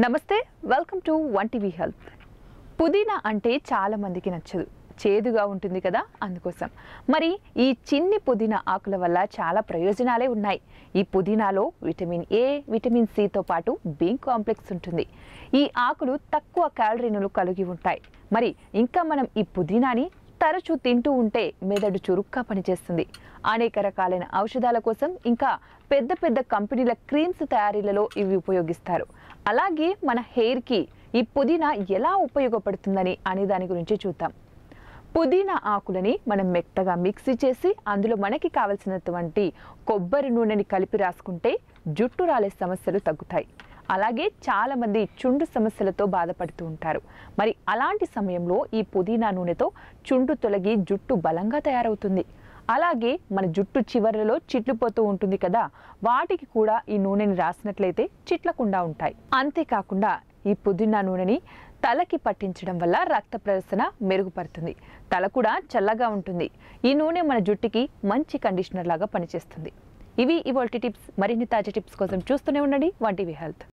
నమస్తే welcome to one TV health. పుదీనా అంటే చాలా మందికి నచ్చదు, చేదుగా ఉంటుంది కదా. అందుకోసం మరి ఈ చిన్ని పుదీనా ఆకుల వల్ల చాలా ప్రయోజనాలే ఉన్నాయి. ఈ పుదీనాలో విటమిన్ ఏ, విటమిన్ సితో పాటు బి కాంప్లెక్స్ ఉంటుంది. ఈ ఆకులు తక్కువ క్యాలరీలను కలిగి ఉంటాయి. మరి ఇంకా మనం ఈ పుదీనాని తరచూ తింటూ ఉంటే మెదడు చురుగ్గా పనిచేస్తుంది. అనేక రకాలైన ఔషధాల కోసం ఇంకా పెద్ద పెద్ద కంపెనీల క్రీమ్స్ తయారీలలో ఇవి ఉపయోగిస్తారు. అలాగే మన హెయిర్కి ఈ పుదీనా ఎలా ఉపయోగపడుతుందని అనే దాని గురించి చూద్దాం. పుదీనా ఆకులని మనం మెత్తగా మిక్సీ చేసి అందులో మనకి కావలసినటువంటి కొబ్బరి నూనెని కలిపి రాసుకుంటే జుట్టు రాలే సమస్యలు తగ్గుతాయి. అలాగే చాలామంది చుండు సమస్యలతో బాధపడుతూ ఉంటారు. మరి అలాంటి సమయంలో ఈ పుదీనా నూనెతో చుండు తొలగి జుట్టు బలంగా తయారవుతుంది. అలాగే మన జుట్టు చివర్లలో చిట్లిపోతూ ఉంటుంది కదా, వాటికి కూడా ఈ నూనెని రాసినట్లయితే చిట్లకుండా ఉంటాయి. అంతేకాకుండా ఈ పుదీనా నూనెని తలకి పట్టించడం వల్ల రక్త ప్రసరణ మెరుగుపడుతుంది. తల కూడా చల్లగా ఉంటుంది. ఈ నూనె మన జుట్టుకి మంచి కండిషనర్ లాగా పనిచేస్తుంది. ఇవి ఇవాల్టి టిప్స్. మరిన్ని తాజా టిప్స్ కోసం చూస్తూనే ఉండండి వన్ టీవీ హెల్త్.